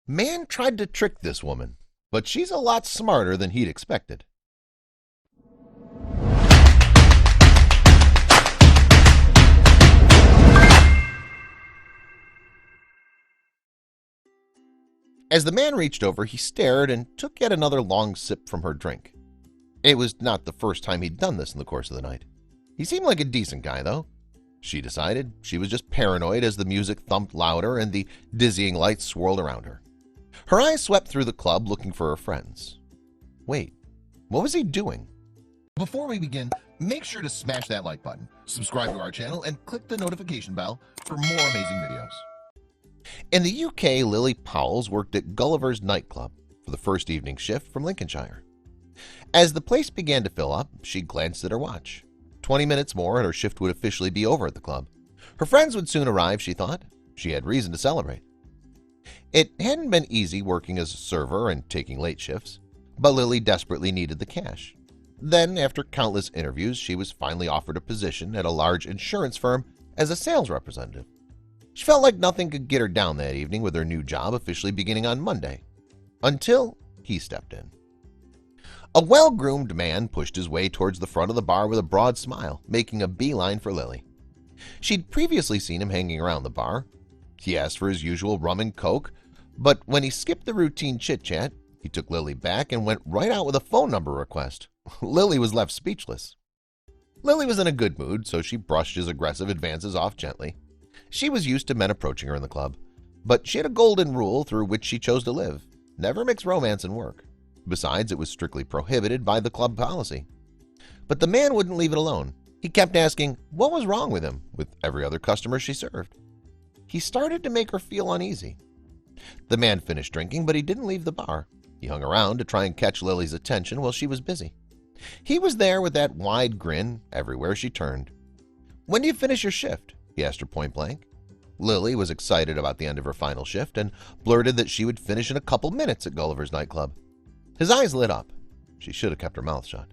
Man tried to trick this woman, but she's a lot smarter than he'd expected. As the man reached over, he stared and took yet another long sip from her drink. It was not the first time he'd done this in the course of the night. He seemed like a decent guy, though. She decided she was just paranoid as the music thumped louder and the dizzying lights swirled around her. Her eyes swept through the club looking for her friends. Wait, what was he doing? Before we begin, make sure to smash that like button, subscribe to our channel, and click the notification bell for more amazing videos. In the UK, Lily Powles worked at Gulliver's nightclub for the first evening shift from Lincolnshire. As the place began to fill up, she glanced at her watch. 20 minutes more and her shift would officially be over at the club. Her friends would soon arrive, she thought. She had reason to celebrate. It hadn't been easy working as a server and taking late shifts, but Lily desperately needed the cash. Then, after countless interviews, she was finally offered a position at a large insurance firm as a sales representative. She felt like nothing could get her down that evening with her new job officially beginning on Monday, until he stepped in. A well-groomed man pushed his way towards the front of the bar with a broad smile, making a beeline for Lily. She'd previously seen him hanging around the bar. He asked for his usual rum and coke, but when he skipped the routine chit-chat, he took Lily back and went right out with a phone number request. Lily was left speechless. Lily was in a good mood, so she brushed his aggressive advances off gently. She was used to men approaching her in the club, but she had a golden rule through which she chose to live: never mix romance and work. Besides, it was strictly prohibited by the club policy. But the man wouldn't leave it alone. He kept asking what was wrong with him with every other customer she served. He started to make her feel uneasy. The man finished drinking, but he didn't leave the bar. He hung around to try and catch Lily's attention while she was busy. He was there with that wide grin everywhere she turned. "When do you finish your shift?" he asked her point blank. Lily was excited about the end of her final shift and blurted that she would finish in a couple minutes at Gulliver's nightclub. His eyes lit up. She should have kept her mouth shut.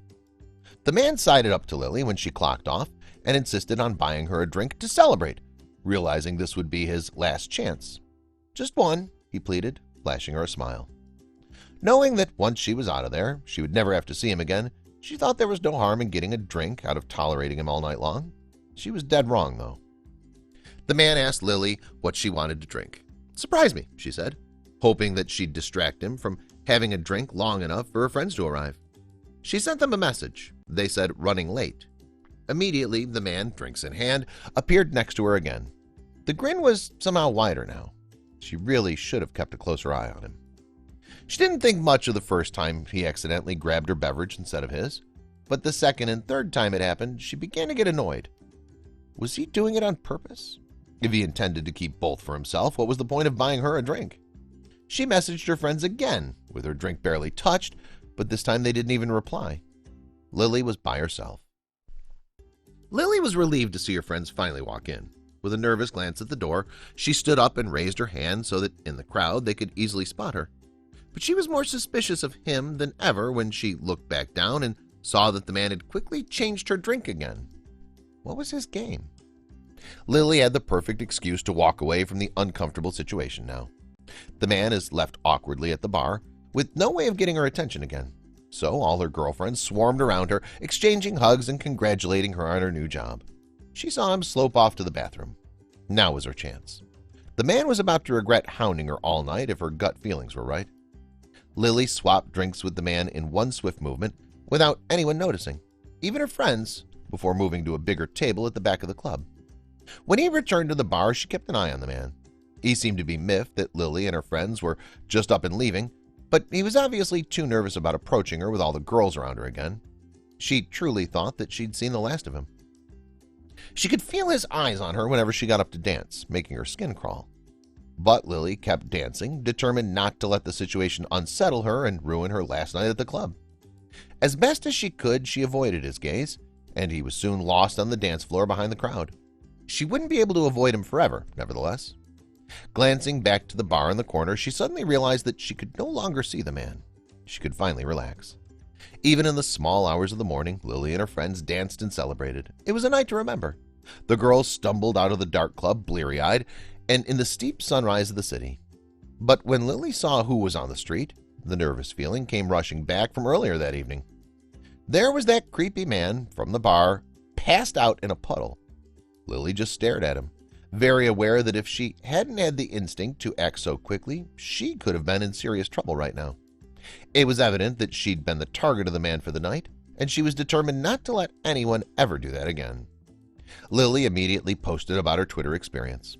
The man sided up to Lily when she clocked off and insisted on buying her a drink to celebrate, realizing this would be his last chance. "Just one," he pleaded, flashing her a smile. Knowing that once she was out of there, she would never have to see him again, she thought there was no harm in getting a drink out of tolerating him all night long. She was dead wrong, though. The man asked Lily what she wanted to drink. "Surprise me," she said, hoping that she'd distract him from having a drink long enough for her friends to arrive. She sent them a message. They said running late. Immediately, the man, drinks in hand, appeared next to her again. The grin was somehow wider now. She really should have kept a closer eye on him. She didn't think much of the first time he accidentally grabbed her beverage instead of his, but the second and third time it happened, she began to get annoyed. Was he doing it on purpose? If he intended to keep both for himself, what was the point of buying her a drink? She messaged her friends again, with her drink barely touched, but this time they didn't even reply. Lily was by herself. Lily was relieved to see her friends finally walk in. With a nervous glance at the door, she stood up and raised her hand so that in the crowd they could easily spot her. But she was more suspicious of him than ever when she looked back down and saw that the man had quickly changed her drink again. What was his game? Lily had the perfect excuse to walk away from the uncomfortable situation now. The man is left awkwardly at the bar, with no way of getting her attention again. So all her girlfriends swarmed around her, exchanging hugs and congratulating her on her new job. She saw him slope off to the bathroom. Now was her chance. The man was about to regret hounding her all night if her gut feelings were right. Lily swapped drinks with the man in one swift movement without anyone noticing, even her friends, before moving to a bigger table at the back of the club. When he returned to the bar, she kept an eye on the man. He seemed to be miffed that Lily and her friends were just up and leaving, but he was obviously too nervous about approaching her with all the girls around her again. She truly thought that she'd seen the last of him. She could feel his eyes on her whenever she got up to dance, making her skin crawl. But Lily kept dancing, determined not to let the situation unsettle her and ruin her last night at the club. As best as she could, she avoided his gaze, and he was soon lost on the dance floor behind the crowd. She wouldn't be able to avoid him forever, nevertheless. Glancing back to the bar in the corner, she suddenly realized that she could no longer see the man. She could finally relax. Even in the small hours of the morning, Lily and her friends danced and celebrated. It was a night to remember. The girls stumbled out of the dark club bleary-eyed and in the steep sunrise of the city. But when Lily saw who was on the street, the nervous feeling came rushing back from earlier that evening. There was that creepy man from the bar, passed out in a puddle. Lily just stared at him, very aware that if she hadn't had the instinct to act so quickly, she could have been in serious trouble right now. It was evident that she'd been the target of the man for the night, and she was determined not to let anyone ever do that again. Lily immediately posted about her Twitter experience.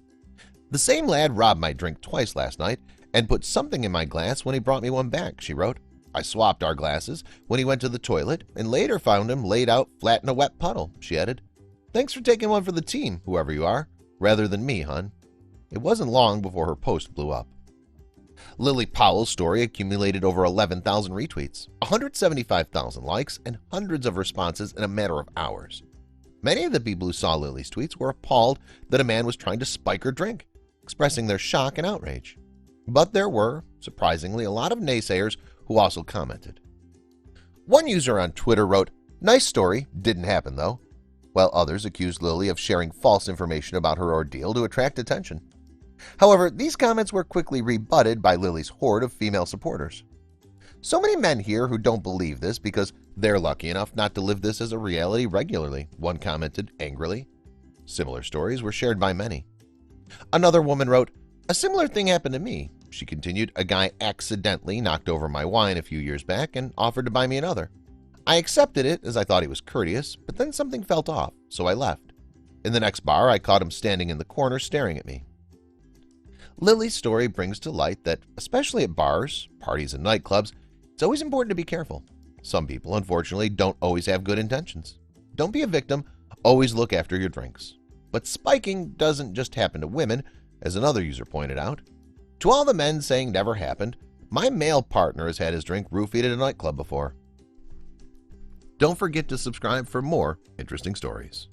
"The same lad robbed my drink twice last night and put something in my glass when he brought me one back," she wrote. "I swapped our glasses when he went to the toilet and later found him laid out flat in a wet puddle," she added. "Thanks for taking one for the team, whoever you are, rather than me, hon." It wasn't long before her post blew up. Lily Powell's story accumulated over 11,000 retweets, 175,000 likes, and hundreds of responses in a matter of hours. Many of the people who saw Lily's tweets were appalled that a man was trying to spike her drink, expressing their shock and outrage. But there were, surprisingly, a lot of naysayers who also commented. One user on Twitter wrote, "Nice story, didn't happen though," while others accused Lily of sharing false information about her ordeal to attract attention. However, these comments were quickly rebutted by Lily's horde of female supporters. "So many men here who don't believe this because they're lucky enough not to live this as a reality regularly," one commented angrily. Similar stories were shared by many. Another woman wrote, "A similar thing happened to me," she continued. "A guy accidentally knocked over my wine a few years back and offered to buy me another. I accepted it as I thought he was courteous, but then something felt off, so I left. In the next bar, I caught him standing in the corner staring at me." Lily's story brings to light that, especially at bars, parties, and nightclubs, it's always important to be careful. Some people, unfortunately, don't always have good intentions. Don't be a victim, always look after your drinks. But spiking doesn't just happen to women, as another user pointed out. "To all the men saying never happened, my male partner has had his drink roofied at a nightclub before." Don't forget to subscribe for more interesting stories.